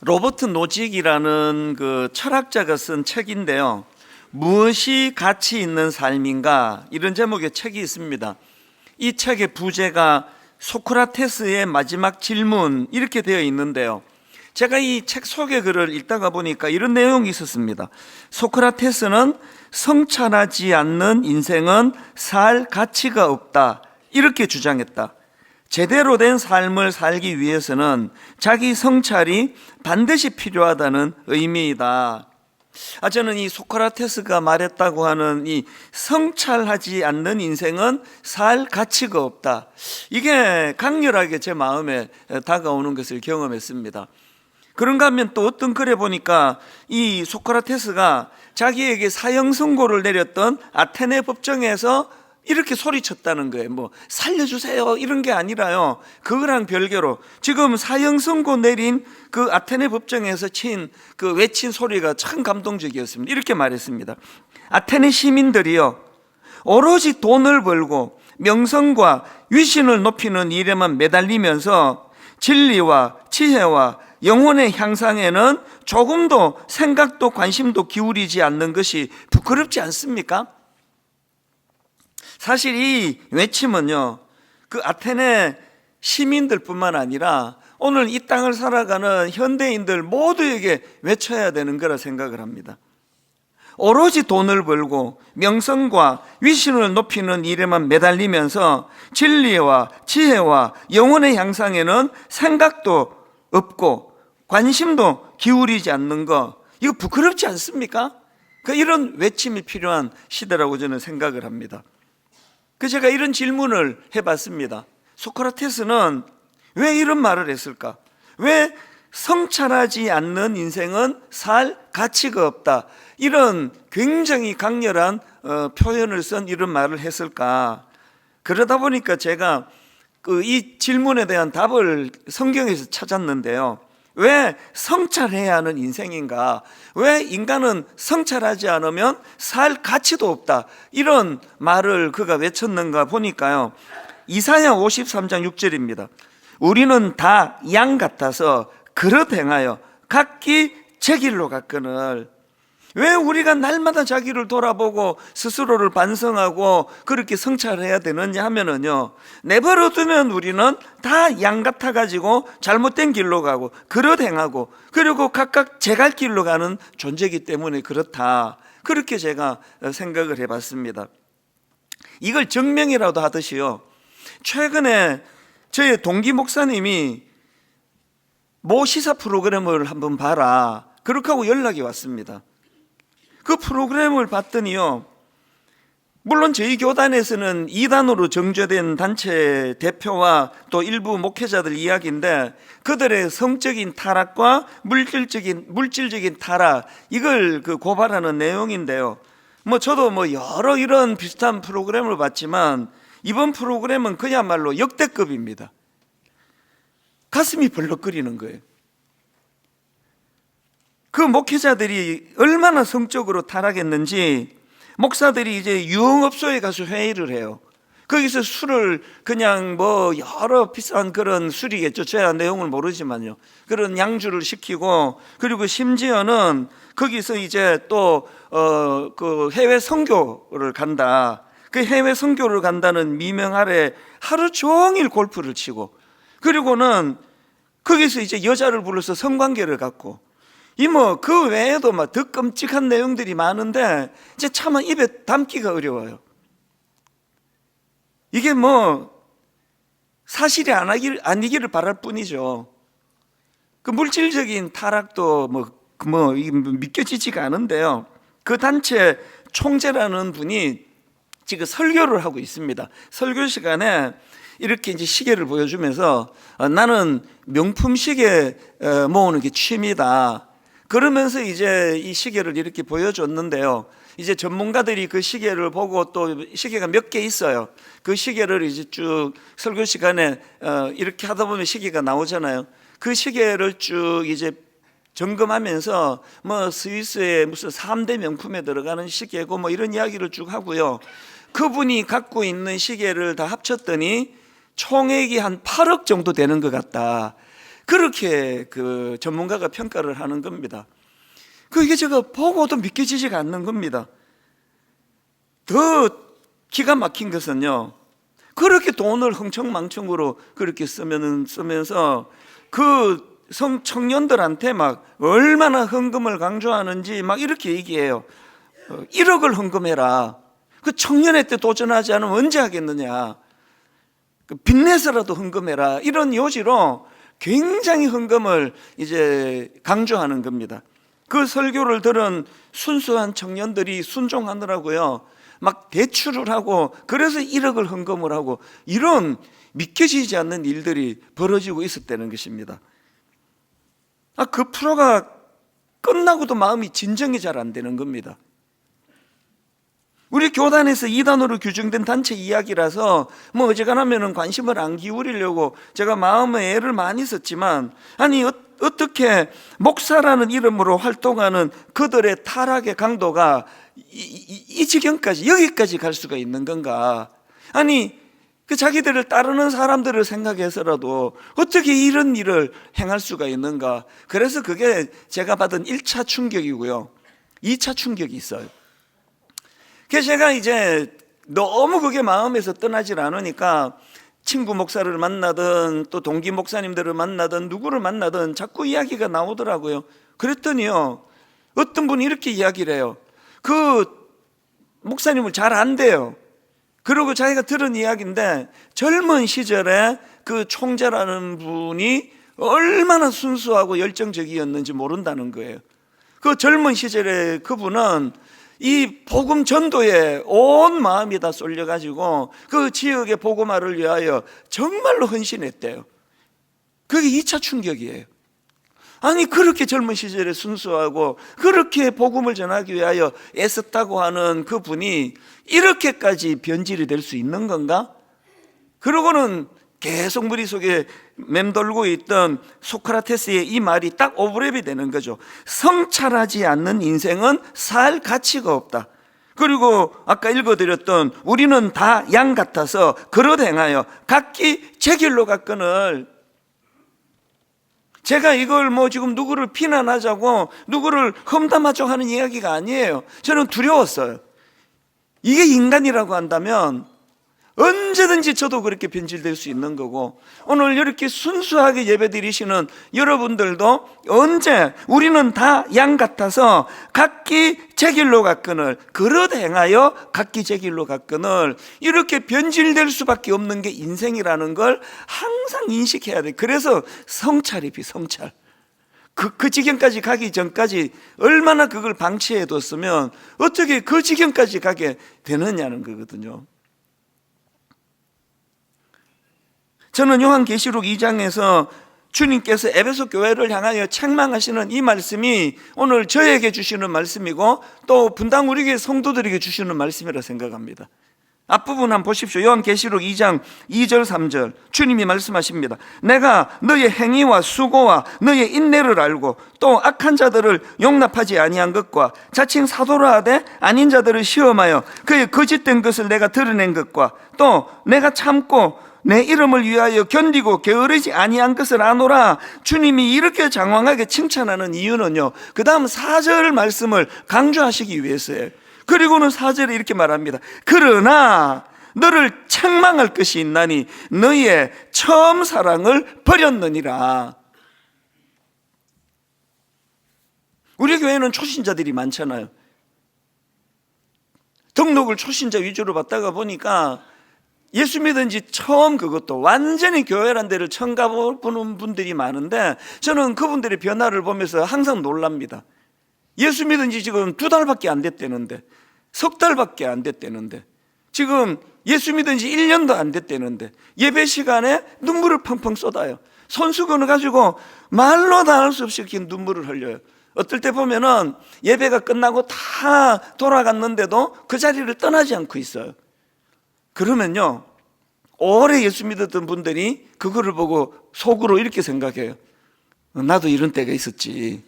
로버트 노직이라는 그 철학자가 쓴 책인데요. 무엇이 가치 있는 삶인가? 이런 제목의 책이 있습니다. 이 책의 부제가 소크라테스의 마지막 질문 이렇게 되어 있는데요. 제가 이 책 소개 글을 읽다가 보니까 이런 내용이 있었습니다. 소크라테스는 성찰하지 않는 인생은 살 가치가 없다, 이렇게 주장했다. 제대로 된 삶을 살기 위해서는 자기 성찰이 반드시 필요하다는 의미이다. 저는 이 소크라테스가 말했다고 하는 이 성찰하지 않는 인생은 살 가치가 없다, 이게 강렬하게 제 마음에 다가오는 것을 경험했습니다. 그런가 하면 또 어떤 글에 보니까 이 소크라테스가 자기에게 사형 선고를 내렸던 아테네 법정에서 이렇게 소리쳤다는 거예요. 뭐 살려주세요 이런 게 아니라요, 그거랑 별개로 지금 사형 선고 내린 그 아테네 법정에서 외친 소리가 참 감동적이었습니다. 이렇게 말했습니다. 아테네 시민들이요, 오로지 돈을 벌고 명성과 위신을 높이는 일에만 매달리면서 진리와 지혜와 영혼의 향상에는 조금도 생각도 관심도 기울이지 않는 것이 부끄럽지 않습니까? 사실 이 외침은요, 그 아테네 시민들뿐만 아니라 오늘 이 땅을 살아가는 현대인들 모두에게 외쳐야 되는 거라 생각을 합니다. 오로지 돈을 벌고 명성과 위신을 높이는 일에만 매달리면서 진리와 지혜와 영혼의 향상에는 생각도 없고 관심도 기울이지 않는 거, 이거 부끄럽지 않습니까? 이런 외침이 필요한 시대라고 저는 생각을 합니다. 제가 이런 질문을 해봤습니다. 소크라테스는 왜 이런 말을 했을까? 왜 성찰하지 않는 인생은 살 가치가 없다, 이런 굉장히 강렬한 표현을 쓴 이런 말을 했을까? 그러다 보니까 제가 이 질문에 대한 답을 성경에서 찾았는데요. 왜 성찰해야 하는 인생인가? 왜 인간은 성찰하지 않으면 살 가치도 없다, 이런 말을 그가 외쳤는가 보니까요, 이사야 53장 6절입니다. 우리는 다 양 같아서 그릇 행하여 각기 제 길로 갔거늘. 왜 우리가 날마다 자기를 돌아보고 스스로를 반성하고 그렇게 성찰해야 되느냐 하면은요, 내버려 두면 우리는 다 양 같아가지고 잘못된 길로 가고 그릇 행하고 그리고 각각 제 갈 길로 가는 존재이기 때문에 그렇다, 그렇게 제가 생각을 해봤습니다. 이걸 증명이라도 하듯이요, 최근에 저희 동기 목사님이 모 시사 프로그램을 한번 봐라, 그렇게 하고 연락이 왔습니다. 그 프로그램을 봤더니요, 물론 저희 교단에서는 이단으로 정죄된 단체 대표와 또 일부 목회자들 이야기인데, 그들의 성적인 타락과 물질적인 타락, 이걸 고발하는 내용인데요. 저도 여러 이런 비슷한 프로그램을 봤지만 이번 프로그램은 그야말로 역대급입니다. 가슴이 벌렁거리는 거예요. 그 목회자들이 얼마나 성적으로 타락했는지, 목사들이 이제 유흥업소에 가서 회의를 해요. 거기서 술을 그냥 여러 비싼 그런 술이겠죠, 제가 내용을 모르지만요, 그런 양주를 시키고, 그리고 심지어는 거기서 이제 또 그 해외 선교를 간다, 그 해외 선교를 간다는 미명 아래 하루 종일 골프를 치고, 그리고는 거기서 이제 여자를 불러서 성관계를 갖고, 그 외에도 더 끔찍한 내용들이 많은데 이제 차마 입에 담기가 어려워요. 이게 사실이 아니기를 바랄 뿐이죠. 그 물질적인 타락도 믿겨지지가 않은데요, 그 단체 총재라는 분이 지금 설교를 하고 있습니다. 설교 시간에 이렇게 이제 시계를 보여주면서 나는 명품 시계 모으는 게 취미다, 그러면서 이제 이 시계를 이렇게 보여줬는데요, 이제 전문가들이 그 시계를 보고, 또 시계가 몇 개 있어요. 그 시계를 이제 쭉 설교 시간에 이렇게 하다 보면 시계가 나오잖아요. 그 시계를 쭉 이제 점검하면서 스위스의 무슨 3대 명품에 들어가는 시계고 이런 이야기를 쭉 하고요, 그분이 갖고 있는 시계를 다 합쳤더니 총액이 한 8억 정도 되는 것 같다. 그렇게 그 전문가가 평가를 하는 겁니다. 이게 제가 보고도 믿겨지지가 않는 겁니다. 더 기가 막힌 것은요, 그렇게 돈을 흥청망청으로 그렇게 쓰면서 그 청년들한테 막 얼마나 헌금을 강조하는지 막 이렇게 얘기해요. 1억을 헌금해라. 그 청년회 때 도전하지 않으면 언제 하겠느냐. 빚내서라도 헌금해라. 이런 요지로 굉장히 헌금을 이제 강조하는 겁니다. 그 설교를 들은 순수한 청년들이 순종하느라고요, 막 대출을 하고, 그래서 1억을 헌금을 하고, 이런 믿겨지지 않는 일들이 벌어지고 있었다는 것입니다. 그 프로가 끝나고도 마음이 진정이 잘 안 되는 겁니다. 우리 교단에서 이단으로 규정된 단체 이야기라서 뭐 어지간하면 관심을 안 기울이려고 제가 마음에 애를 많이 썼지만, 아니 어떻게 목사라는 이름으로 활동하는 그들의 타락의 강도가 이 지경까지, 여기까지 갈 수가 있는 건가? 아니 그 자기들을 따르는 사람들을 생각해서라도 어떻게 이런 일을 행할 수가 있는가? 그래서 그게 제가 받은 1차 충격이고요, 2차 충격이 있어요. 그래서 제가 이제 너무 그게 마음에서 떠나질 않으니까 친구 목사를 만나든 또 동기 목사님들을 만나든 누구를 만나든 자꾸 이야기가 나오더라고요. 그랬더니요, 어떤 분이 이렇게 이야기를 해요. 그 목사님을 잘 안대요. 그리고 자기가 들은 이야기인데, 젊은 시절에 그 총재라는 분이 얼마나 순수하고 열정적이었는지 모른다는 거예요. 그 젊은 시절에 그분은 이 복음 전도에 온 마음이 다 쏠려가지고 그 지역의 복음화를 위하여 정말로 헌신했대요. 그게 2차 충격이에요. 아니 그렇게 젊은 시절에 순수하고 그렇게 복음을 전하기 위하여 애썼다고 하는 그분이 이렇게까지 변질이 될 수 있는 건가? 그러고는 계속 머릿속에 맴돌고 있던 소크라테스의 이 말이 딱 오버랩이 되는 거죠. 성찰하지 않는 인생은 살 가치가 없다. 그리고 아까 읽어드렸던 우리는 다 양 같아서 그릇 행하여 각기 제 길로 갔거늘. 제가 이걸 뭐 지금 누구를 비난하자고 누구를 험담하자고 하는 이야기가 아니에요. 저는 두려웠어요. 이게 인간이라고 한다면 언제든지 저도 그렇게 변질될 수 있는 거고, 오늘 이렇게 순수하게 예배드리시는 여러분들도 언제 우리는 다 양 같아서 각기 제 길로 갔거늘, 그릇 행하여 각기 제 길로 갔거늘, 이렇게 변질될 수밖에 없는 게 인생이라는 걸 항상 인식해야 돼. 그래서 성찰이 성찰. 그 지경까지 가기 전까지 얼마나 그걸 방치해 뒀으면 어떻게 그 지경까지 가게 되느냐는 거거든요. 저는 요한계시록 2장에서 주님께서 에베소 교회를 향하여 책망하시는 이 말씀이 오늘 저에게 주시는 말씀이고 또 분당 우리 교회 성도들에게 주시는 말씀이라 생각합니다. 앞부분 한번 보십시오. 요한계시록 2장 2절 3절 주님이 말씀하십니다. 내가 너의 행위와 수고와 너의 인내를 알고 또 악한 자들을 용납하지 아니한 것과 자칭 사도라 하되 아닌 자들을 시험하여 그의 거짓된 것을 내가 드러낸 것과 또 내가 참고 내 이름을 위하여 견디고 게으르지 아니한 것을 아노라. 주님이 이렇게 장황하게 칭찬하는 이유는요, 그 다음 4절 말씀을 강조하시기 위해서예요. 그리고는 4절에 이렇게 말합니다. 그러나 너를 책망할 것이 있나니 너의 처음 사랑을 버렸느니라. 우리 교회는 초신자들이 많잖아요. 등록을 초신자 위주로 받다가 보니까 예수 믿은 지 처음, 그것도 완전히 교회란 데를 처음 가보는 분들이 많은데 저는 그분들의 변화를 보면서 항상 놀랍니다. 예수 믿은 지 지금 2달밖에 안 됐다는데, 3달밖에 안 됐다는데, 지금 예수 믿은 지 1년도 안 됐다는데 예배 시간에 눈물을 펑펑 쏟아요. 손수건을 가지고 말로 다 할 수 없이 이렇게 눈물을 흘려요. 어떨 때 보면은 예배가 끝나고 다 돌아갔는데도 그 자리를 떠나지 않고 있어요. 그러면요, 오래 예수 믿었던 분들이 그거를 보고 속으로 이렇게 생각해요. 나도 이런 때가 있었지.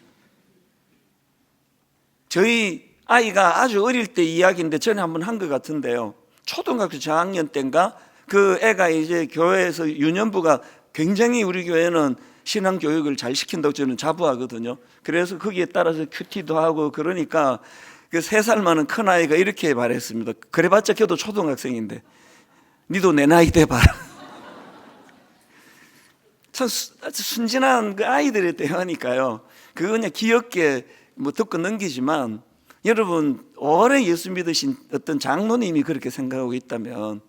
저희 아이가 아주 어릴 때 이야기인데 전에 한번 한 것 같은데요, 초등학교 저학년 때인가 그 애가 이제 교회에서 유년부가 굉장히 우리 교회는 신앙 교육을 잘 시킨다고 저는 자부하거든요. 그래서 거기에 따라서 큐티도 하고 그러니까 그 3살 많은 큰아이가 이렇게 말했습니다. 그래봤자 걔도 초등학생인데 니도 내 나이 돼봐라. 참 아주 순진한 그 아이들의 대화니까요. 그거 그냥 귀엽게 뭐 듣고 넘기지만, 여러분 오래 예수 믿으신 어떤 장로님이 그렇게 생각하고 있다면,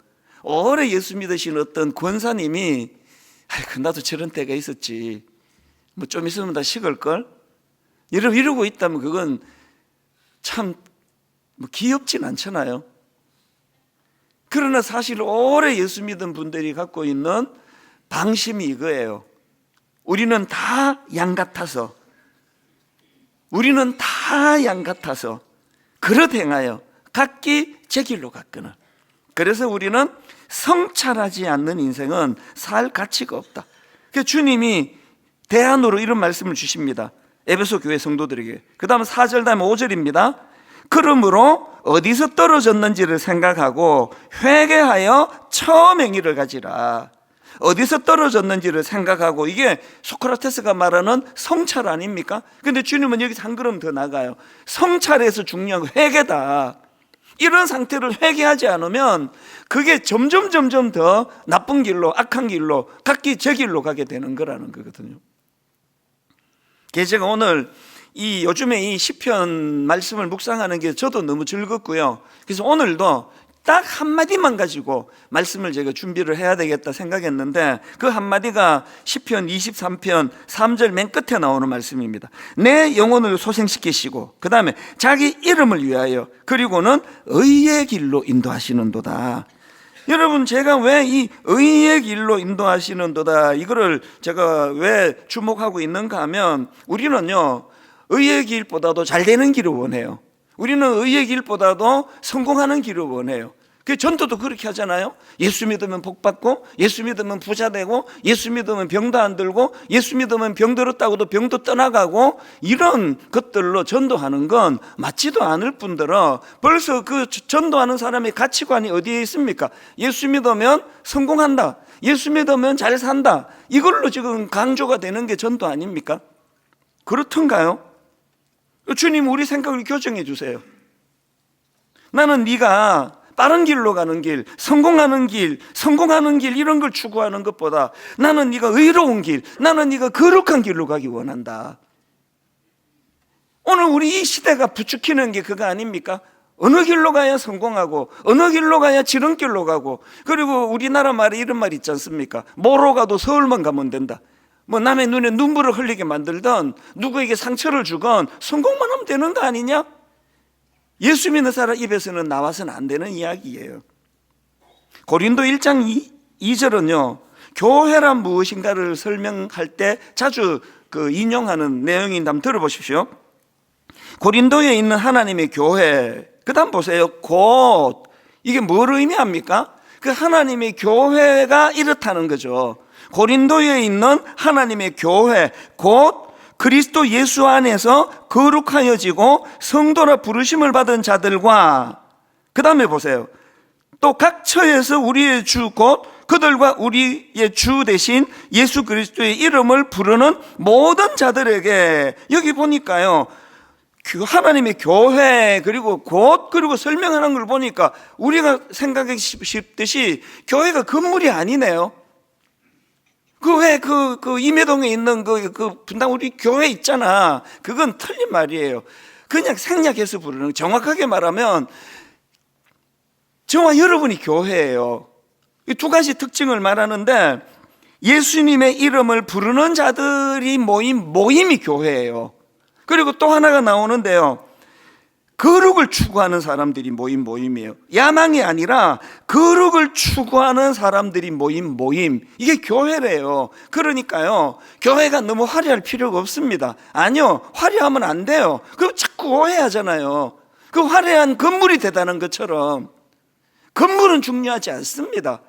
오래 예수 믿으신 어떤 권사님이 아이고 나도 저런 때가 있었지, 뭐 좀 있으면 다 식을걸, 여러분 이러고 있다면 그건 참 뭐 귀엽진 않잖아요. 그러나 사실 오래 예수 믿은 분들이 갖고 있는 방심이 이거예요. 우리는 다 양 같아서, 우리는 다 양 같아서 그릇 행하여 각기 제 길로 갔거늘. 그래서 우리는 성찰하지 않는 인생은 살 가치가 없다. 그래서 주님이 대안으로 이런 말씀을 주십니다. 에베소 교회 성도들에게. 그 다음 4절 다음 5절입니다. 그러므로 어디서 떨어졌는지를 생각하고 회개하여 처음 행위를 가지라. 어디서 떨어졌는지를 생각하고, 이게 소크라테스가 말하는 성찰 아닙니까? 근데 주님은 여기서 한 걸음 더 나가요. 성찰에서 중요한 건 회개다. 이런 상태를 회개하지 않으면 그게 점점 더 나쁜 길로, 악한 길로, 각기 제 길로 가게 되는 거라는 거거든요. 제가 오늘 요즘에 이 시편 말씀을 묵상하는 게 저도 너무 즐겁고요. 그래서 오늘도 딱 한마디만 가지고 말씀을 제가 준비를 해야 되겠다 생각했는데, 그 한마디가 시편 23편 3절 맨 끝에 나오는 말씀입니다. 내 영혼을 소생시키시고, 그 다음에 자기 이름을 위하여, 그리고는 의의 길로 인도하시는도다. 여러분, 제가 왜 이 의의 길로 인도하시는도다 이거를 제가 왜 주목하고 있는가 하면, 우리는요 의의 길보다도 잘 되는 길을 원해요. 우리는 의의 길보다도 성공하는 길을 원해요. 그 전도도 그렇게 하잖아요. 예수 믿으면 복 받고, 예수 믿으면 부자 되고, 예수 믿으면 병도 안 들고, 예수 믿으면 병 들었다고도 병도 떠나가고, 이런 것들로 전도하는 건 맞지도 않을 뿐더러 벌써 그 전도하는 사람의 가치관이 어디에 있습니까? 예수 믿으면 성공한다, 예수 믿으면 잘 산다, 이걸로 지금 강조가 되는 게 전도 아닙니까? 그렇던가요? 주님 우리 생각을 교정해 주세요. 나는 네가 빠른 길로 가는 길, 성공하는 길 이런 걸 추구하는 것보다 나는 네가 의로운 길, 나는 네가 거룩한 길로 가기 원한다. 오늘 우리 이 시대가 부추기는 게 그거 아닙니까? 어느 길로 가야 성공하고, 어느 길로 가야 지름길로 가고, 그리고 우리나라 말에 이런 말 있지 않습니까? 뭐로 가도 서울만 가면 된다. 뭐 남의 눈에 눈물을 흘리게 만들던, 누구에게 상처를 주건 성공만 하면 되는 거 아니냐? 예수 믿는 사람 입에서는 나와서는 안 되는 이야기예요. 고린도 1장 2절은요 교회란 무엇인가를 설명할 때 자주 인용하는 내용인데 한번 들어보십시오. 고린도에 있는 하나님의 교회, 그 다음 보세요. 곧, 이게 뭘 의미합니까? 그 하나님의 교회가 이렇다는 거죠. 고린도에 있는 하나님의 교회, 곧 그리스도 예수 안에서 거룩하여지고 성도라 부르심을 받은 자들과, 그 다음에 보세요. 또 각 처에서 우리의 주 곧 그들과 우리의 주 대신 예수 그리스도의 이름을 부르는 모든 자들에게, 여기 보니까요 하나님의 교회, 그리고 곧, 그리고 설명하는 걸 보니까 우리가 생각하기 쉽듯이 교회가 건물이 아니네요. 임해동에 있는 분당 우리 교회 있잖아. 그건 틀린 말이에요. 그냥 생략해서 부르는, 정확하게 말하면 저와 여러분이 교회예요. 이 두 가지 특징을 말하는데, 예수님의 이름을 부르는 자들이 모임이 교회예요. 그리고 또 하나가 나오는데요, 거룩을 추구하는 사람들이 모임이에요. 야망이 아니라 거룩을 추구하는 사람들이 모임. 이게 교회래요. 그러니까요 교회가 너무 화려할 필요가 없습니다. 아니요, 화려하면 안 돼요. 그럼 자꾸 오해하잖아요. 그 화려한 건물이 대단한 것처럼 건물은 중요하지 않습니다.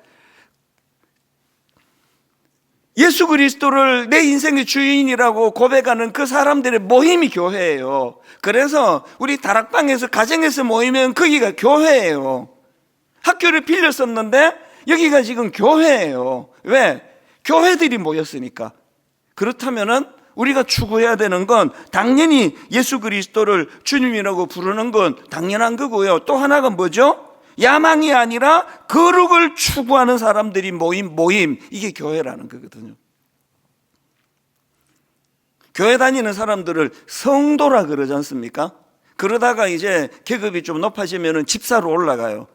예수 그리스도를 내 인생의 주인이라고 고백하는 그 사람들의 모임이 교회예요. 그래서 우리 다락방에서, 가정에서 모이면 거기가 교회예요. 학교를 빌렸었는데 여기가 지금 교회예요. 왜? 교회들이 모였으니까. 그렇다면은 우리가 추구해야 되는 건 당연히 예수 그리스도를 주님이라고 부르는 건 당연한 거고요. 또 하나가 뭐죠? 야망이 아니라 거룩을 추구하는 사람들이 모임, 이게 교회라는 거거든요. 교회 다니는 사람들을 성도라 그러지 않습니까? 그러다가 이제 계급이 좀 높아지면은 집사로 올라가요.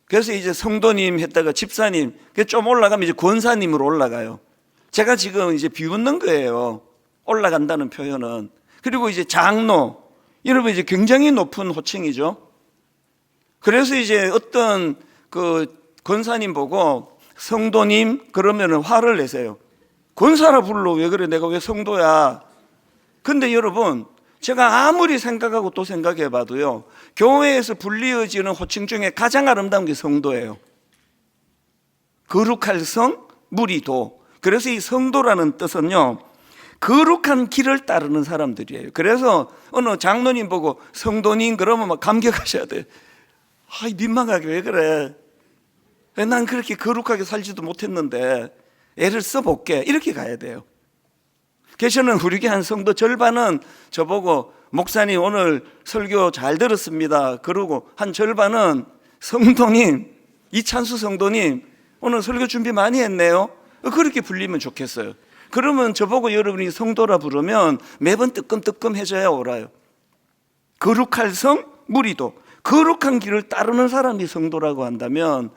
그래서 이제 성도님 했다가 집사님, 좀 올라가면 이제 권사님으로 올라가요. 제가 지금 이제 비웃는 거예요. 올라간다는 표현은. 그리고 이제 장로, 여러분 이제 굉장히 높은 호칭이죠. 그래서 이제 어떤 그 권사님 보고 성도님 그러면은 화를 내세요. 권사라 불러. 왜 그래? 내가 왜 성도야? 근데 여러분, 제가 아무리 생각하고 또 생각해 봐도요, 교회에서 불리어지는 호칭 중에 가장 아름다운 게 성도예요. 거룩할 성, 무리도. 그래서 이 성도라는 뜻은요, 거룩한 길을 따르는 사람들이에요. 그래서 어느 장로님 보고 성도님 그러면 막 감격하셔야 돼요. 아이, 민망하게 왜 그래? 난 그렇게 거룩하게 살지도 못했는데 애를 써볼게. 이렇게 가야 돼요. 계시는 우리 교회 한 성도 절반은 저보고 목사님 오늘 설교 잘 들었습니다. 그러고 한 절반은 성도님, 이찬수 성도님 오늘 설교 준비 많이 했네요. 그렇게 불리면 좋겠어요. 그러면 저보고 여러분이 성도라 부르면 매번 뜨끔뜨끔해져야 옳아요. 거룩할 성, 무리도. 거룩한 길을 따르는 사람이 성도라고 한다면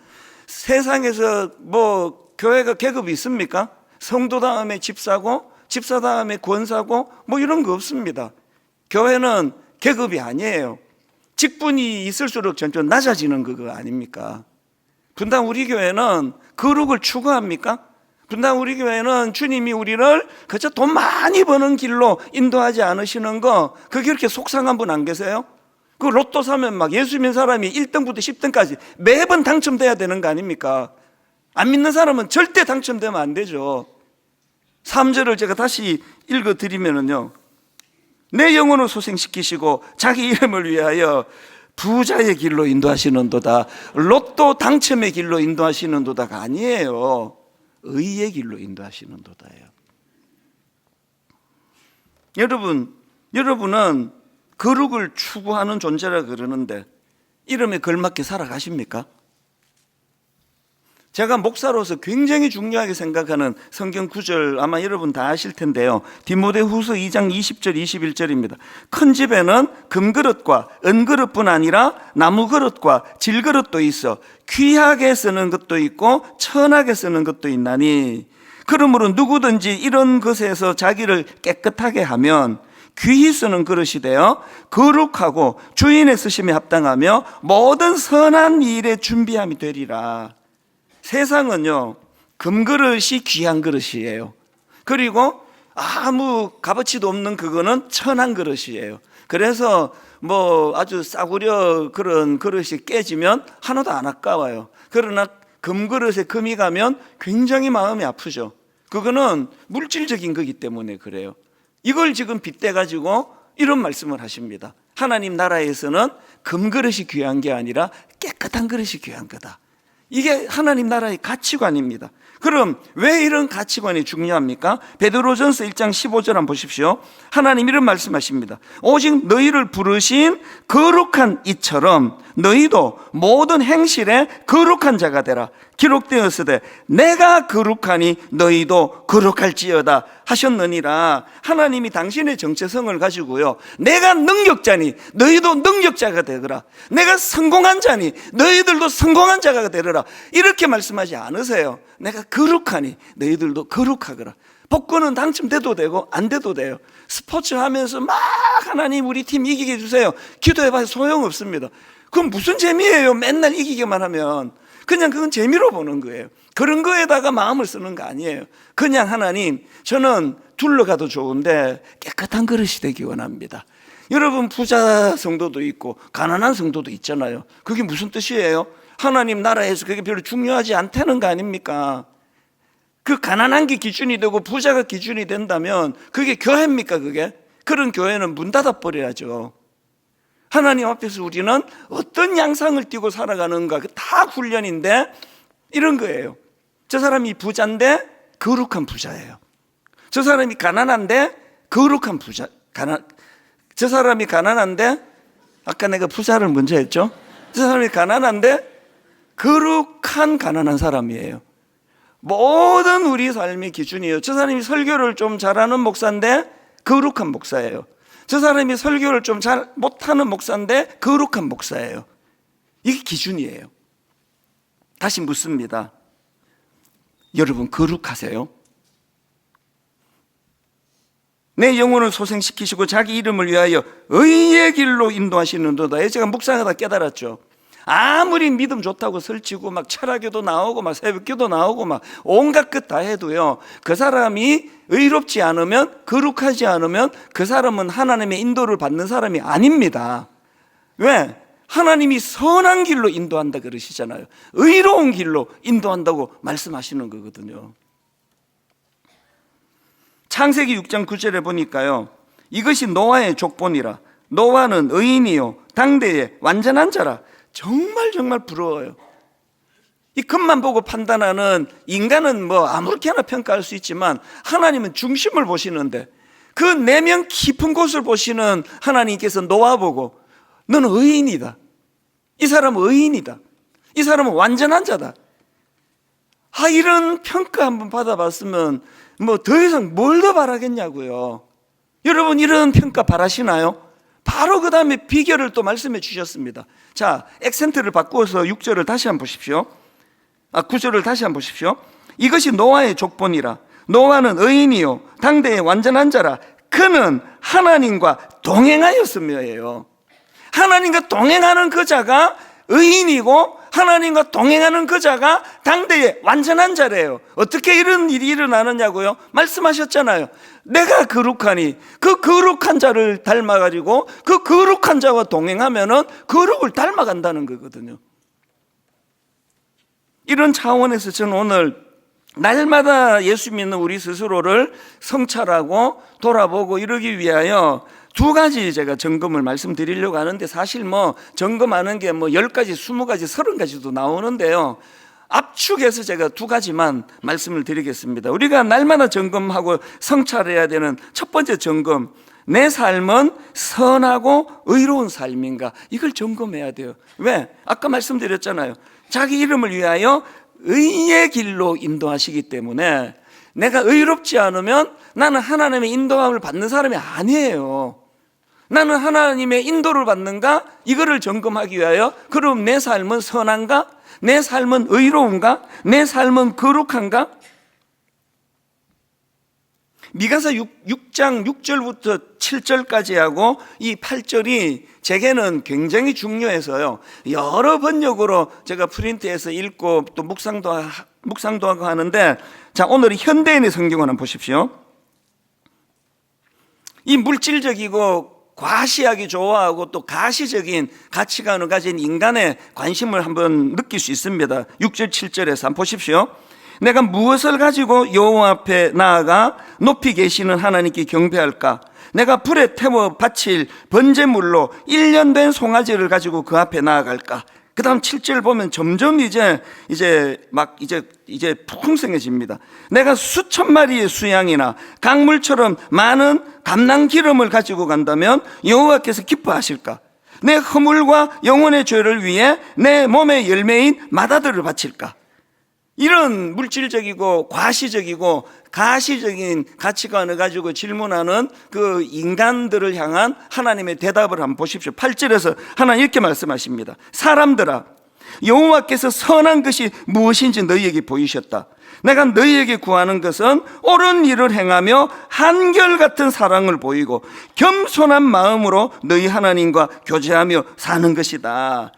세상에서 뭐 교회가 계급이 있습니까? 성도 다음에 집사고 집사 다음에 권사고 뭐 이런 거 없습니다. 교회는 계급이 아니에요. 직분이 있을수록 점점 낮아지는 그거 아닙니까? 분당 우리 교회는 거룩을 추구합니까? 분당 우리 교회는 주님이 우리를 그저 돈 많이 버는 길로 인도하지 않으시는 거, 그게 그렇게 속상한 분 안 계세요? 그 로또 사면 막 예수 믿는 사람이 1등부터 10등까지 매번 당첨돼야 되는 거 아닙니까? 안 믿는 사람은 절대 당첨되면 안 되죠. 3절을 제가 다시 읽어드리면요, 내 영혼을 소생시키시고 자기 이름을 위하여 부자의 길로 인도하시는도다. 로또 당첨의 길로 인도하시는도다가 아니에요. 의의 길로 인도하시는도다예요. 여러분은 거룩을 추구하는 존재라 그러는데 이름에 걸맞게 살아가십니까? 제가 목사로서 굉장히 중요하게 생각하는 성경 구절 아마 여러분 다 아실 텐데요, 디모데후서 2장 20절 21절입니다. 큰 집에는 금그릇과 은그릇뿐 아니라 나무그릇과 질그릇도 있어 귀하게 쓰는 것도 있고 천하게 쓰는 것도 있나니, 그러므로 누구든지 이런 것에서 자기를 깨끗하게 하면 귀히 쓰는 그릇이 되어 거룩하고 주인의 쓰심에 합당하며 모든 선한 일에 준비함이 되리라. 세상은요, 금그릇이 귀한 그릇이에요. 그리고 아무 값어치도 없는 그거는 천한 그릇이에요. 그래서 뭐 아주 싸구려 그런 그릇이 깨지면 하나도 안 아까워요. 그러나 금그릇에 금이 가면 굉장히 마음이 아프죠. 그거는 물질적인 거기 때문에 그래요. 이걸 지금 빗대가지고 이런 말씀을 하십니다. 하나님 나라에서는 금그릇이 귀한 게 아니라 깨끗한 그릇이 귀한 거다. 이게 하나님 나라의 가치관입니다. 그럼 왜 이런 가치관이 중요합니까? 베드로전서 1장 15절 한번 보십시오. 하나님 이런 말씀하십니다. 오직 너희를 부르신 거룩한 이처럼 너희도 모든 행실에 거룩한 자가 되라. 기록되었으되 내가 거룩하니 너희도 거룩할지어다 하셨느니라. 하나님이 당신의 정체성을 가지고요, 내가 능력자니 너희도 능력자가 되거라, 내가 성공한 자니 너희들도 성공한 자가 되리라, 이렇게 말씀하지 않으세요. 내가 거룩하니 너희들도 거룩하거라. 복권은 당첨돼도 되고 안 돼도 돼요. 스포츠 하면서 막 하나님 우리 팀 이기게 해주세요 기도해봐야 소용없습니다. 그건 무슨 재미예요? 맨날 이기기만 하면. 그냥 그건 재미로 보는 거예요. 그런 거에다가 마음을 쓰는 거 아니에요. 그냥 하나님, 저는 둘러가도 좋은데 깨끗한 그릇이 되기 원합니다. 여러분, 부자 성도도 있고 가난한 성도도 있잖아요. 그게 무슨 뜻이에요? 하나님 나라에서 그게 별로 중요하지 않다는 거 아닙니까? 그 가난한 게 기준이 되고 부자가 기준이 된다면 그게 교회입니까? 그게? 그런 교회는 문 닫아버려야죠. 하나님 앞에서 우리는 어떤 양상을 띠고 살아가는가, 다 훈련인데 이런 거예요. 저 사람이 부자인데 거룩한 부자예요. 저 사람이 가난한데 거룩한 부자. 저 사람이 가난한데, 아까 내가 부자를 먼저 했죠. 저 사람이 가난한데 거룩한 가난한 사람이에요. 모든 우리 삶의 기준이에요. 저 사람이 설교를 좀 잘하는 목사인데 거룩한 목사예요. 저 사람이 설교를 좀 잘 못하는 목사인데 거룩한 목사예요. 이게 기준이에요. 다시 묻습니다. 여러분, 거룩하세요? 내 영혼을 소생시키시고 자기 이름을 위하여 의의 길로 인도하시는도다. 제가 묵상하다 깨달았죠. 아무리 믿음 좋다고 설치고 막 철학교도 나오고 막 새벽기도 나오고 막 온갖 것 다 해도요, 그 사람이 의롭지 않으면, 거룩하지 않으면 그 사람은 하나님의 인도를 받는 사람이 아닙니다. 왜? 하나님이 선한 길로 인도한다 그러시잖아요. 의로운 길로 인도한다고 말씀하시는 거거든요. 창세기 6장 9절에 보니까요, 이것이 노아의 족본이라. 노아는 의인이요 당대의 완전한 자라. 정말 부러워요. 이 겉만 보고 판단하는 인간은 뭐 아무렇게나 평가할 수 있지만 하나님은 중심을 보시는데, 그 내면 깊은 곳을 보시는 하나님께서 노아 보고 너는 의인이다. 이 사람은 의인이다. 이 사람은 완전한 자다. 이런 평가 한번 받아봤으면 뭐 더 이상 뭘 더 바라겠냐고요. 여러분, 이런 평가 바라시나요? 바로 그 다음에 비결을 또 말씀해 주셨습니다. 자, 액센트를 바꾸어서 6절을 다시 한번 보십시오. 9절을 다시 한번 보십시오. 이것이 노아의 족본이라. 노아는 의인이요 당대의 완전한 자라. 그는 하나님과 동행하였으며예요. 하나님과 동행하는 그 자가 의인이고 하나님과 동행하는 그 자가 당대의 완전한 자래요. 어떻게 이런 일이 일어나느냐고요? 말씀하셨잖아요. 내가 거룩하니 그 거룩한 자를 닮아가지고 그 거룩한 자와 동행하면은 거룩을 닮아간다는 거거든요. 이런 차원에서 저는 오늘 날마다 예수 믿는 우리 스스로를 성찰하고 돌아보고 이러기 위하여 두 가지 제가 점검을 말씀드리려고 하는데, 사실 뭐 점검하는 게 뭐 10가지, 20가지, 30가지도 나오는데요, 압축해서 제가 두 가지만 말씀을 드리겠습니다. 우리가 날마다 점검하고 성찰해야 되는 첫 번째 점검, 내 삶은 선하고 의로운 삶인가, 이걸 점검해야 돼요. 왜? 아까 말씀드렸잖아요. 자기 이름을 위하여 의의 길로 인도하시기 때문에 내가 의롭지 않으면 나는 하나님의 인도함을 받는 사람이 아니에요. 나는 하나님의 인도를 받는가? 이거를 점검하기 위하여, 그럼 내 삶은 선한가? 내 삶은 의로운가? 내 삶은 거룩한가? 미가서 6장 6절부터 7절까지 하고 이 8절이 제게는 굉장히 중요해서요, 여러 번역으로 제가 프린트해서 읽고 또 묵상도 하고 하는데, 자, 오늘 현대인의 성경을 한번 보십시오. 이 물질적이고 과시하기 좋아하고 또 가시적인 가치관을 가진 인간의 관심을 한번 느낄 수 있습니다. 6절 7절에서 한번 보십시오. 내가 무엇을 가지고 여호와 앞에 나아가 높이 계시는 하나님께 경배할까? 내가 불에 태워 바칠 번제물로 1년 된 송아지를 가지고 그 앞에 나아갈까? 그 다음 7절 보면 점점 이제 풍성해집니다. 내가 수천 마리의 수양이나 강물처럼 많은 감람 기름을 가지고 간다면 여호와께서 기뻐하실까? 내 허물과 영혼의 죄를 위해 내 몸의 열매인 마다들을 바칠까? 이런 물질적이고 과시적이고 가시적인 가치관을 가지고 질문하는 그 인간들을 향한 하나님의 대답을 한번 보십시오. 8절에서 하나님 이렇게 말씀하십니다. 사람들아, 여호와께서 선한 것이 무엇인지 너희에게 보이셨다. 내가 너희에게 구하는 것은 옳은 일을 행하며 한결같은 사랑을 보이고 겸손한 마음으로 너희 하나님과 교제하며 사는 것이다.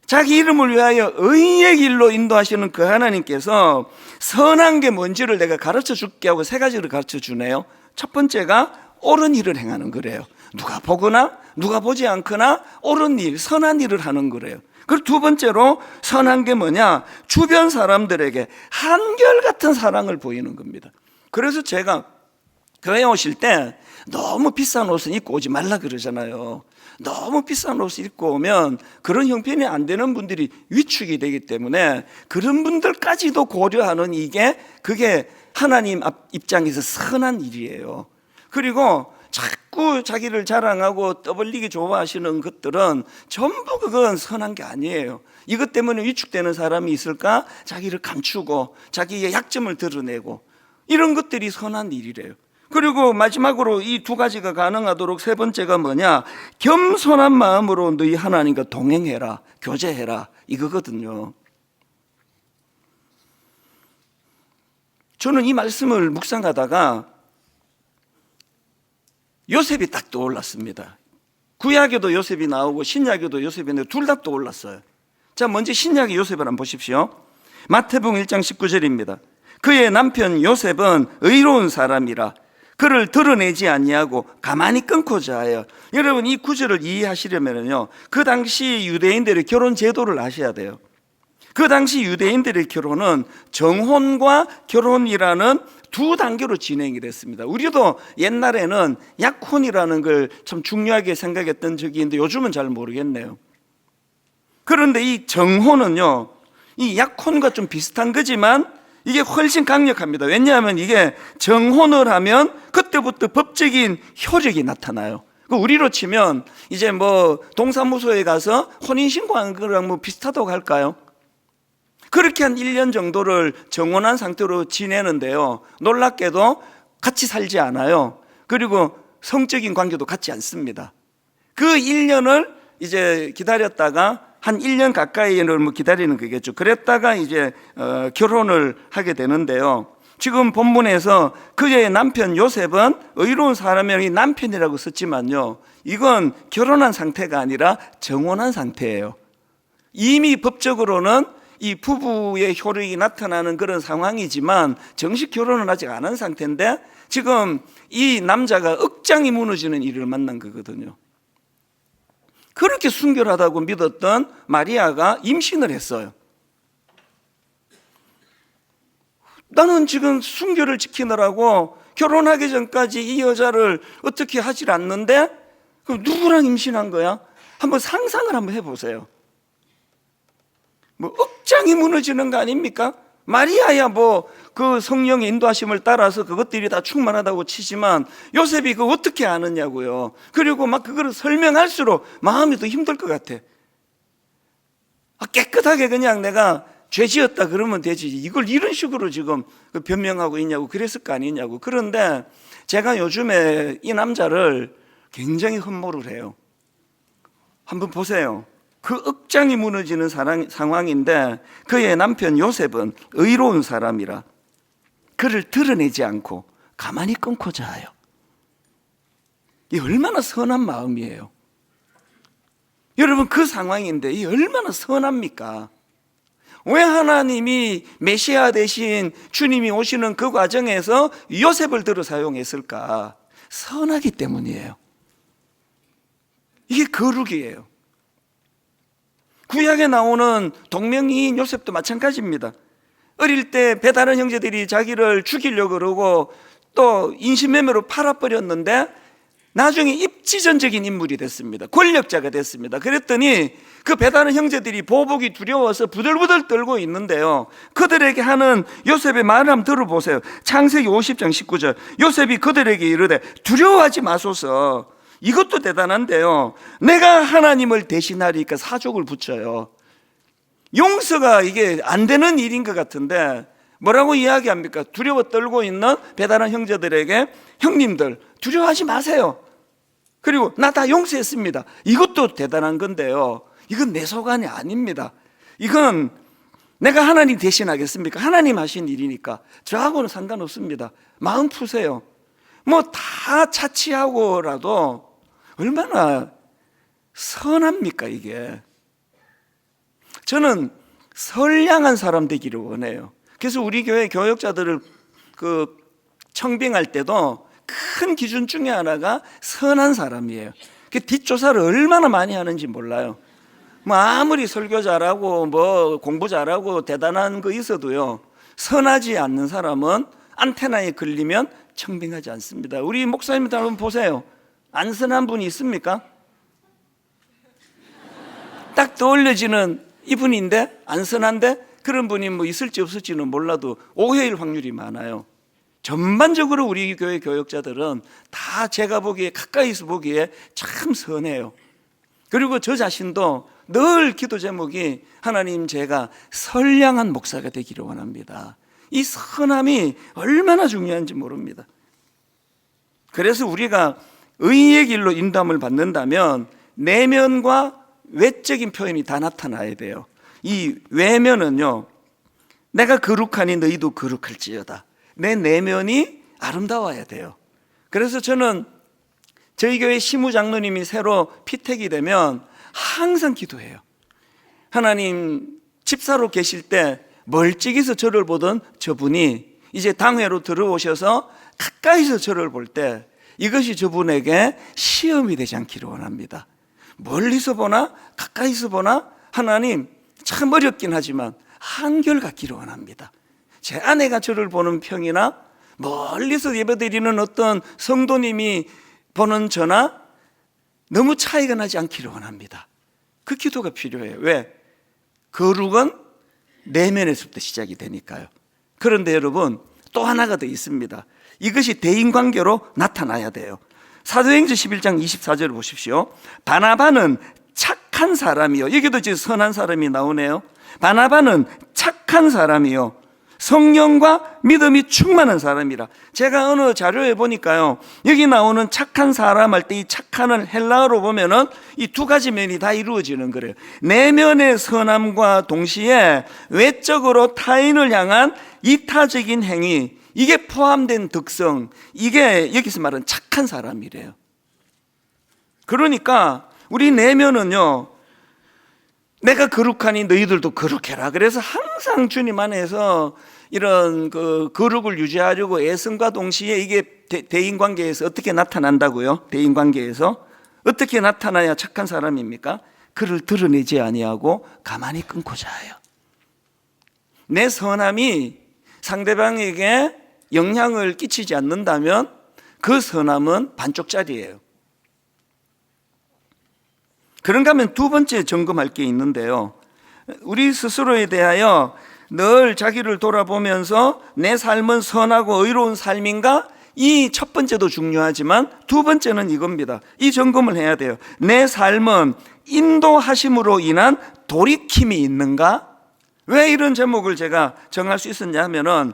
자기 이름을 위하여 의의 길로 인도하시는 그 하나님께서 선한 게 뭔지를 내가 가르쳐 줄게 하고 세 가지를 가르쳐 주네요. 첫 번째가 옳은 일을 행하는 거래요. 누가 보거나 누가 보지 않거나 옳은 일, 선한 일을 하는 거래요. 그리고 두 번째로 선한 게 뭐냐? 주변 사람들에게 한결같은 사랑을 보이는 겁니다. 그래서 제가 교회 오실 때 너무 비싼 옷은 입고 오지 말라 그러잖아요. 너무 비싼 옷을 입고 오면 그런 형편이 안 되는 분들이 위축이 되기 때문에 그런 분들까지도 고려하는 그게 하나님 입장에서 선한 일이에요. 그리고 자꾸 자기를 자랑하고 떠벌리기 좋아하시는 것들은 전부 그건 선한 게 아니에요. 이것 때문에 위축되는 사람이 있을까? 자기를 감추고 자기의 약점을 드러내고, 이런 것들이 선한 일이래요. 그리고 마지막으로 이 두 가지가 가능하도록 세 번째가 뭐냐? 겸손한 마음으로 너희 하나님과 동행해라, 교제해라, 이거거든요. 저는 이 말씀을 묵상하다가 요셉이 딱 떠올랐습니다. 구약에도 요셉이 나오고 신약에도 요셉이 나오고 둘 다 떠올랐어요. 자, 먼저 신약의 요셉을 한번 보십시오. 마태복음 1장 19절입니다. 그의 남편 요셉은 의로운 사람이라 그를 드러내지 아니하고 가만히 끊고 자하여. 여러분, 이 구절을 이해하시려면요, 그 당시 유대인들의 결혼 제도를 아셔야 돼요. 그 당시 유대인들의 결혼은 정혼과 결혼이라는 두 단계로 진행이 됐습니다. 우리도 옛날에는 약혼이라는 걸 참 중요하게 생각했던 적이 있는데 요즘은 잘 모르겠네요. 그런데 이 정혼은요, 이 약혼과 좀 비슷한 거지만 이게 훨씬 강력합니다. 왜냐하면 이게 정혼을 하면 그때부터 법적인 효력이 나타나요. 우리로 치면 이제 뭐 동사무소에 가서 혼인신고하는 거랑 뭐 비슷하다고 할까요? 그렇게 한 1년 정도를 정혼한 상태로 지내는데요, 놀랍게도 같이 살지 않아요. 그리고 성적인 관계도 갖지 않습니다. 그 1년을 이제 기다렸다가 한 1년 가까이를 뭐 기다리는 거겠죠. 그랬다가 이제 결혼을 하게 되는데요, 지금 본문에서 그의 남편 요셉은 의로운 사람이 남편이라고 썼지만요, 이건 결혼한 상태가 아니라 정혼한 상태예요. 이미 법적으로는 이 부부의 효력이 나타나는 그런 상황이지만 정식 결혼은 아직 안 한 상태인데 지금 이 남자가 억장이 무너지는 일을 만난 거거든요. 그렇게 순결하다고 믿었던 마리아가 임신을 했어요. 나는 지금 순결을 지키느라고 결혼하기 전까지 이 여자를 어떻게 하질 않는데 그럼 누구랑 임신한 거야? 한번 상상을 한번 해보세요. 뭐 억장이 무너지는 거 아닙니까? 마리아야 뭐 그 성령의 인도하심을 따라서 그것들이 다 충만하다고 치지만 요셉이 그거 어떻게 아느냐고요. 그리고 막 그거를 설명할수록 마음이 더 힘들 것 같아. 깨끗하게 그냥 내가 죄 지었다 그러면 되지, 이걸 이런 식으로 지금 변명하고 있냐고, 그랬을 거 아니냐고. 그런데 제가 요즘에 이 남자를 굉장히 흠모를 해요. 한번 보세요. 그 억장이 무너지는 상황인데 그의 남편 요셉은 의로운 사람이라 그를 드러내지 않고 가만히 끊고 자요. 이 얼마나 선한 마음이에요. 여러분, 그 상황인데 이 얼마나 선합니까? 왜 하나님이 메시아 대신 주님이 오시는 그 과정에서 요셉을 들어 사용했을까? 선하기 때문이에요. 이게 거룩이에요. 구약에 나오는 동명이인 요셉도 마찬가지입니다. 어릴 때 배다른 형제들이 자기를 죽이려고 그러고 또 인신매매로 팔아버렸는데 나중에 입지전적인 인물이 됐습니다. 권력자가 됐습니다. 그랬더니 그 배다른 형제들이 보복이 두려워서 부들부들 떨고 있는데요, 그들에게 하는 요셉의 말을 한번 들어보세요. 창세기 50장 19절. 요셉이 그들에게 이르되 두려워하지 마소서. 이것도 대단한데요, 내가 하나님을 대신하리니까 사족을 붙여요. 용서가 이게 안 되는 일인 것 같은데 뭐라고 이야기합니까? 두려워 떨고 있는 배다른 형제들에게 형님들 두려워하지 마세요. 그리고 나 다 용서했습니다. 이것도 대단한 건데요, 이건 내 소관이 아닙니다. 이건 내가 하나님 대신하겠습니까? 하나님 하신 일이니까 저하고는 상관없습니다. 마음 푸세요. 뭐 다 차치하고라도 얼마나 선합니까 이게. 저는 선량한 사람 되기를 원해요. 그래서 우리 교회 교역자들을 청빙할 때도 큰 기준 중에 하나가 선한 사람이에요. 뒷조사를 얼마나 많이 하는지 몰라요. 뭐 아무리 설교 잘하고 뭐 공부 잘하고 대단한 거 있어도요, 선하지 않는 사람은 안테나에 걸리면 청빙하지 않습니다. 우리 목사님들 한번 보세요. 안 선한 분이 있습니까? 딱 떠올려지는 이분인데 안 선한데 그런 분이 뭐 있을지 없을지는 몰라도 오해일 확률이 많아요. 전반적으로 우리 교회 교역자들은 다 제가 보기에, 가까이서 보기에 참 선해요. 그리고 저 자신도 늘 기도 제목이 하나님, 제가 선량한 목사가 되기를 원합니다. 이 선함이 얼마나 중요한지 모릅니다. 그래서 우리가 의의 길로 인도함을 받는다면 내면과 외적인 표현이 다 나타나야 돼요. 이 외면은요, 내가 거룩하니 너희도 거룩할지어다. 내 내면이 아름다워야 돼요. 그래서 저는 저희 교회 시무장로님이 새로 피택이 되면 항상 기도해요. 하나님, 집사로 계실 때 멀찍이서 저를 보던 저분이 이제 당회로 들어오셔서 가까이서 저를 볼 때 이것이 저분에게 시험이 되지 않기를 원합니다. 멀리서 보나 가까이서 보나 하나님, 참 어렵긴 하지만 한결같기를 원합니다. 제 아내가 저를 보는 평이나 멀리서 예배드리는 어떤 성도님이 보는 저나 너무 차이가 나지 않기를 원합니다. 그 기도가 필요해요. 왜? 거룩은 내면에서부터 시작이 되니까요. 그런데 여러분, 또 하나가 더 있습니다. 이것이 대인관계로 나타나야 돼요. 사도행전 11장 24절을 보십시오. 바나바는 착한 사람이요, 여기도 지금 선한 사람이 나오네요. 바나바는 착한 사람이요, 성령과 믿음이 충만한 사람이라. 제가 어느 자료에 보니까요, 여기 나오는 착한 사람 할 때 이 착한을 헬라어로 보면은 이 두 가지 면이 다 이루어지는 거래요. 내면의 선함과 동시에 외적으로 타인을 향한 이타적인 행위, 이게 포함된 덕성, 이게 여기서 말하는 착한 사람이래요. 그러니까 우리 내면은요, 내가 거룩하니 너희들도 거룩해라. 그래서 항상 주님 안에서 이런 그 거룩을 유지하려고 애씀과 동시에 이게 대인관계에서 어떻게 나타난다고요? 대인관계에서 어떻게 나타나야 착한 사람입니까? 그를 드러내지 아니하고 가만히 끊고 자요. 내 선함이 상대방에게 영향을 끼치지 않는다면 그 선함은 반쪽짜리예요. 그런가 하면 두 번째 점검할 게 있는데요, 우리 스스로에 대하여 늘 자기를 돌아보면서 내 삶은 선하고 의로운 삶인가? 이 첫 번째도 중요하지만 두 번째는 이겁니다. 이 점검을 해야 돼요. 내 삶은 인도하심으로 인한 돌이킴이 있는가? 왜 이런 제목을 제가 정할 수 있었냐 하면은,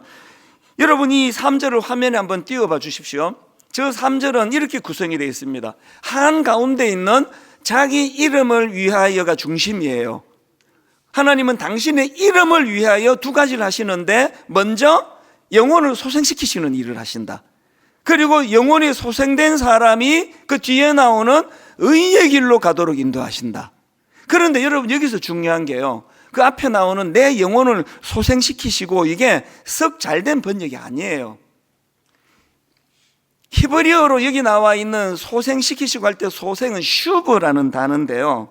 여러분 이 3절을 화면에 한번 띄워봐 주십시오. 저 3절은 이렇게 구성이 되어 있습니다. 한가운데 있는 자기 이름을 위하여가 중심이에요. 하나님은 당신의 이름을 위하여 두 가지를 하시는데, 먼저 영혼을 소생시키시는 일을 하신다. 그리고 영혼이 소생된 사람이 그 뒤에 나오는 의의 길로 가도록 인도하신다. 그런데 여러분 여기서 중요한 게요, 그 앞에 나오는 내 영혼을 소생시키시고, 이게 썩 잘된 번역이 아니에요. 히브리어로 여기 나와 있는 소생시키시고 할 때 소생은 슈브라는 단어인데요,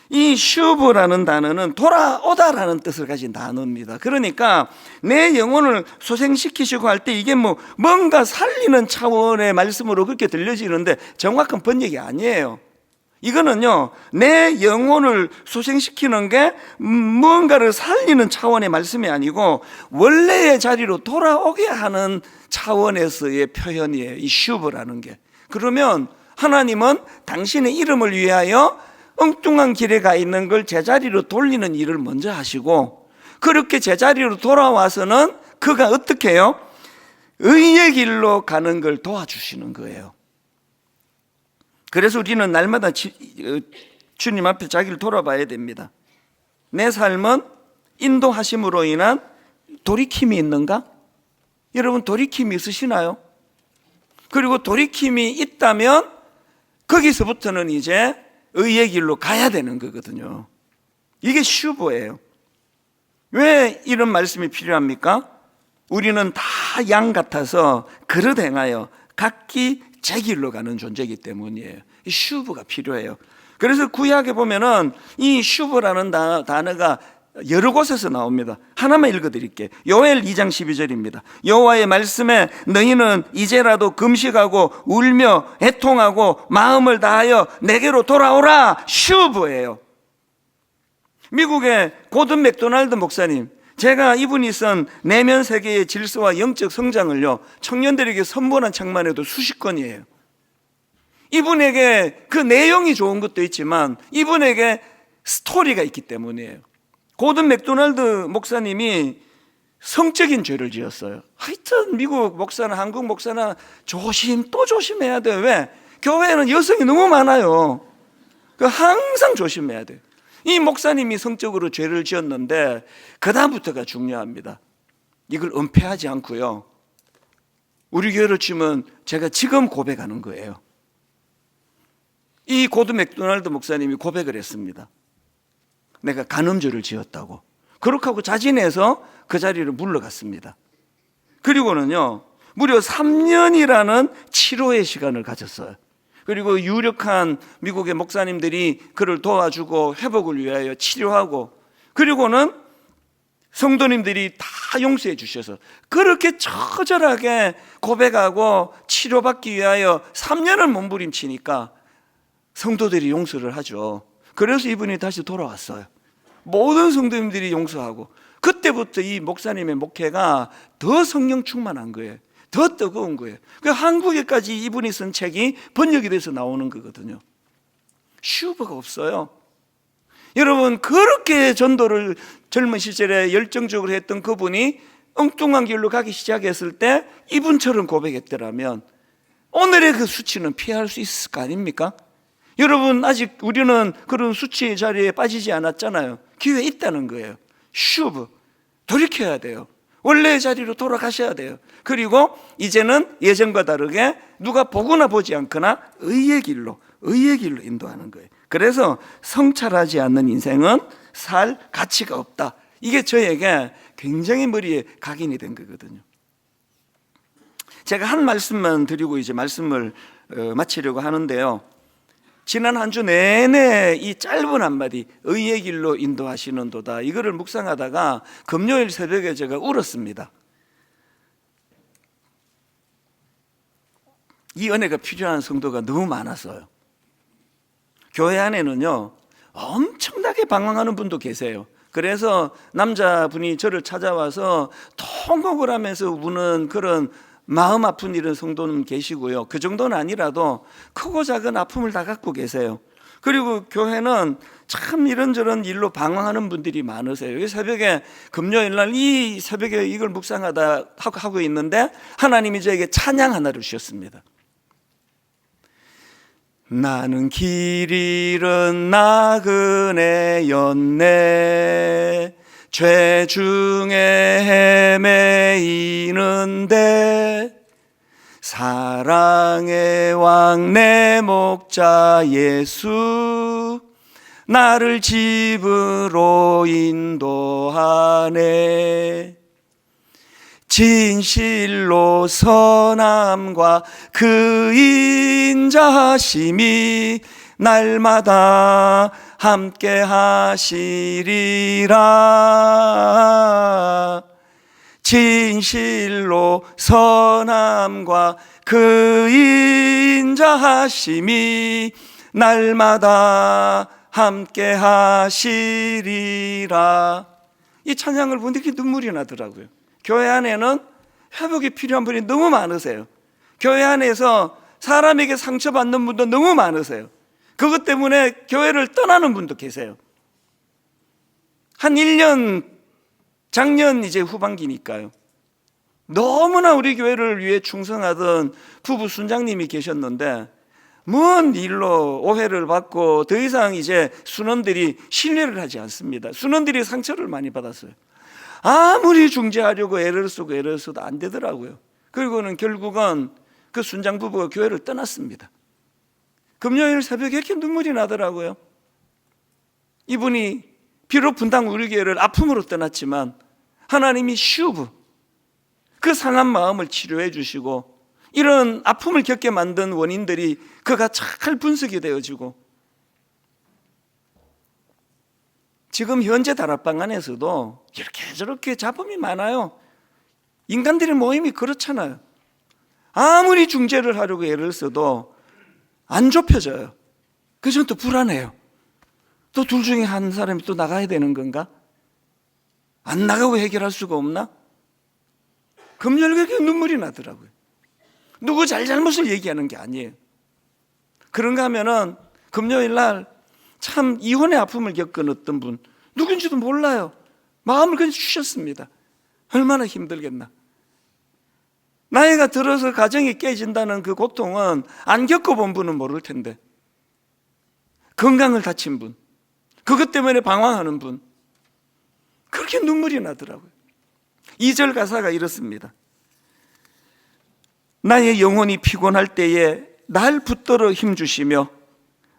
이 슈브라는 단어는 돌아오다라는 뜻을 가진 단어입니다. 그러니까 내 영혼을 소생시키시고 할 때 이게 뭔가 살리는 차원의 말씀으로 그렇게 들려지는데 정확한 번역이 아니에요. 이거는요, 내 영혼을 소생시키는 게 무언가를 살리는 차원의 말씀이 아니고 원래의 자리로 돌아오게 하는 차원에서의 표현이에요, 이 슈브라는 게. 그러면 하나님은 당신의 이름을 위하여 엉뚱한 길에 가 있는 걸 제자리로 돌리는 일을 먼저 하시고, 그렇게 제자리로 돌아와서는 그가 어떻게 해요? 의의 길로 가는 걸 도와주시는 거예요. 그래서 우리는 날마다 주님 앞에 자기를 돌아봐야 됩니다. 내 삶은 인도하심으로 인한 돌이킴이 있는가? 여러분 돌이킴이 있으시나요? 그리고 돌이킴이 있다면 거기서부터는 이제 의의 길로 가야 되는 거거든요. 이게 슈브예요. 왜 이런 말씀이 필요합니까? 우리는 다 양 같아서 그릇 행하여 각기 제 길로 가는 존재이기 때문이에요. 이 슈브가 필요해요. 그래서 구약에 보면은 이 슈브라는 단어가 여러 곳에서 나옵니다. 하나만 읽어드릴게요. 요엘 2장 12절입니다. 여호와의 말씀에 너희는 이제라도 금식하고 울며 애통하고 마음을 다하여 내게로 돌아오라. 슈브예요. 미국의 고든 맥도날드 목사님, 제가 이분이 쓴 내면 세계의 질서와 영적 성장을요, 청년들에게 선물한 책만 해도 수십 권이에요. 이분에게 그 내용이 좋은 것도 있지만 이분에게 스토리가 있기 때문이에요. 고든 맥도날드 목사님이 성적인 죄를 지었어요. 하여튼 미국 목사나 한국 목사나 또 조심해야 돼요. 왜? 교회에는 여성이 너무 많아요. 항상 조심해야 돼요. 이 목사님이 성적으로 죄를 지었는데 그 다음부터가 중요합니다. 이걸 은폐하지 않고요, 우리 교회로 치면 제가 지금 고백하는 거예요. 이 고든 맥도날드 목사님이 고백을 했습니다. 내가 간음죄를 지었다고. 그렇게 하고 자진해서 그 자리를 물러갔습니다. 그리고는요, 무려 3년이라는 치료의 시간을 가졌어요. 그리고 유력한 미국의 목사님들이 그를 도와주고 회복을 위하여 치료하고, 그리고는 성도님들이 다 용서해 주셔서 그렇게 처절하게 고백하고 치료받기 위하여 3년을 몸부림치니까 성도들이 용서를 하죠. 그래서 이분이 다시 돌아왔어요. 모든 성도님들이 용서하고, 그때부터 이 목사님의 목회가 더 성령 충만한 거예요. 더 뜨거운 거예요. 한국에까지 이분이 쓴 책이 번역이 돼서 나오는 거거든요. 슈버가 없어요. 여러분, 그렇게 전도를 젊은 시절에 열정적으로 했던 그분이 엉뚱한 길로 가기 시작했을 때 이분처럼 고백했더라면 오늘의 그 수치는 피할 수 있을 거 아닙니까? 여러분, 아직 우리는 그런 수치의 자리에 빠지지 않았잖아요. 기회 있다는 거예요. 슈브, 돌이켜야 돼요. 원래의 자리로 돌아가셔야 돼요. 그리고 이제는 예전과 다르게 누가 보거나 보지 않거나 의의 길로 인도하는 거예요. 그래서 성찰하지 않는 인생은 살 가치가 없다. 이게 저에게 굉장히 머리에 각인이 된 거거든요. 제가 한 말씀만 드리고 이제 말씀을 마치려고 하는데요. 지난 한 주 내내 이 짧은 한마디, 의의 길로 인도하시는도다, 이거를 묵상하다가 금요일 새벽에 제가 울었습니다. 이 은혜가 필요한 성도가 너무 많았어요. 교회 안에는요, 엄청나게 방황하는 분도 계세요. 그래서 남자분이 저를 찾아와서 통곡을 하면서 우는 그런 마음 아픈 이런 성도는 계시고요. 그 정도는 아니라도 크고 작은 아픔을 다 갖고 계세요. 그리고 교회는 참 이런저런 일로 방황하는 분들이 많으세요. 이 새벽에, 금요일 날 이 새벽에 이걸 묵상하다 하고 있는데 하나님이 저에게 찬양 하나를 주셨습니다. 나는 길 잃은 나그네였네, 죄 중에 헤매이는데 사랑의 왕 내 목자 예수 나를 집으로 인도하네. 진실로 선함과 그 인자하심이 날마다 함께 하시리라. 진실로 선함과 그 인자하심이 날마다 함께 하시리라. 이 찬양을 보니까 눈물이 나더라고요. 교회 안에는 회복이 필요한 분이 너무 많으세요. 교회 안에서 사람에게 상처받는 분도 너무 많으세요. 그것 때문에 교회를 떠나는 분도 계세요. 한 1년, 작년 이제 후반기니까요, 너무나 우리 교회를 위해 충성하던 부부 순장님이 계셨는데 먼 일로 오해를 받고 더 이상 이제 순원들이 신뢰를 하지 않습니다. 순원들이 상처를 많이 받았어요. 아무리 중재하려고 애를 써도 안 되더라고요. 그리고는 결국은 그 순장 부부가 교회를 떠났습니다. 금요일 새벽에 이렇게 눈물이 나더라고요. 이분이 비록 분당 우리 교회를 아픔으로 떠났지만 하나님이 슈브, 그 상한 마음을 치료해 주시고 이런 아픔을 겪게 만든 원인들이 그가 잘 분석이 되어지고, 지금 현재 다락방 안에서도 이렇게 저렇게 잡음이 많아요. 인간들의 모임이 그렇잖아요. 아무리 중재를 하려고 애를 써도 안 좁혀져요. 그래서 또 불안해요. 또 둘 중에 한 사람이 또 나가야 되는 건가? 안 나가고 해결할 수가 없나? 금요일에 눈물이 나더라고요. 누구 잘못을 얘기하는 게 아니에요. 그런가 하면은 금요일 날 참 이혼의 아픔을 겪은 어떤 분, 누군지도 몰라요. 마음을 그냥 주셨습니다. 얼마나 힘들겠나. 나이가 들어서 가정이 깨진다는 그 고통은 안 겪어본 분은 모를 텐데, 건강을 다친 분, 그것 때문에 방황하는 분, 그렇게 눈물이 나더라고요. 2절 가사가 이렇습니다. 나의 영혼이 피곤할 때에 날 붙들어 힘주시며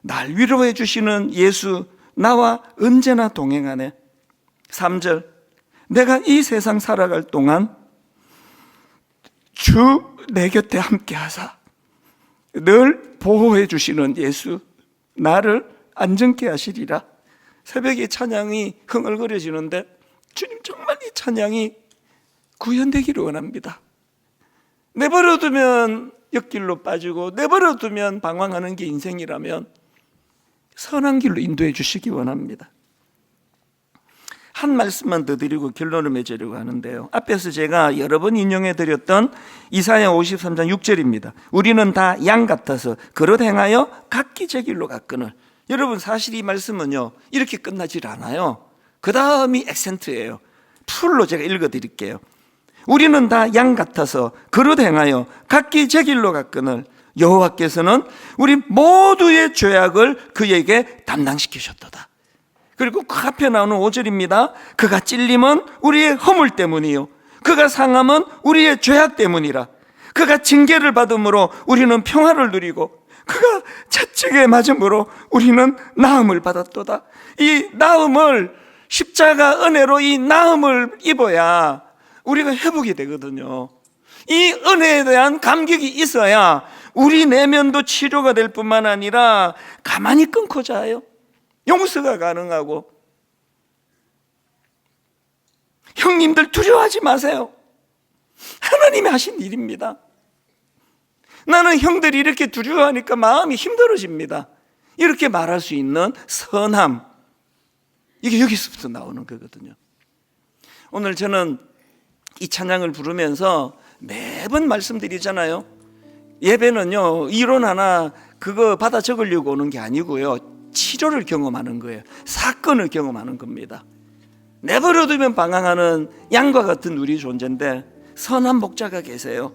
날 위로해 주시는 예수, 나와 언제나 동행하네. 3절, 내가 이 세상 살아갈 동안 주 내 곁에 함께 하사 늘 보호해 주시는 예수, 나를 안전케 하시리라. 새벽에 찬양이 흥얼거려지는데 주님, 정말 이 찬양이 구현되기를 원합니다. 내버려두면 옆길로 빠지고 내버려두면 방황하는 게 인생이라면 선한 길로 인도해 주시기 원합니다. 한 말씀만 더 드리고 결론을 맺으려고 하는데요, 앞에서 제가 여러 번 인용해 드렸던 이사야 53장 6절입니다. 우리는 다 양 같아서 그릇 행하여 각기 제 길로 갔거늘. 여러분, 사실 이 말씀은요 이렇게 끝나질 않아요. 그 다음이 액센트예요. 풀로 제가 읽어 드릴게요. 우리는 다 양 같아서 그릇 행하여 각기 제 길로 갔거늘 여호와께서는 우리 모두의 죄악을 그에게 담당시키셨도다. 그리고 그 앞에 나오는 5절입니다. 그가 찔림은 우리의 허물 때문이요 그가 상함은 우리의 죄악 때문이라. 그가 징계를 받음으로 우리는 평화를 누리고 그가 채찍에 맞음으로 우리는 나음을 받았도다. 이 나음을, 십자가 은혜로 이 나음을 입어야 우리가 회복이 되거든요. 이 은혜에 대한 감격이 있어야 우리 내면도 치료가 될 뿐만 아니라 가만히 끊고 자요. 용서가 가능하고. 형님들, 두려워하지 마세요. 하나님이 하신 일입니다. 나는 형들이 이렇게 두려워하니까 마음이 힘들어집니다. 이렇게 말할 수 있는 선함, 이게 여기서부터 나오는 거거든요. 오늘 저는 이 찬양을 부르면서 매번 말씀드리잖아요. 예배는요 이론 하나 그거 받아 적으려고 오는 게 아니고요, 치료를 경험하는 거예요. 사건을 경험하는 겁니다. 내버려두면 방황하는 양과 같은 우리 존재인데 선한 목자가 계세요.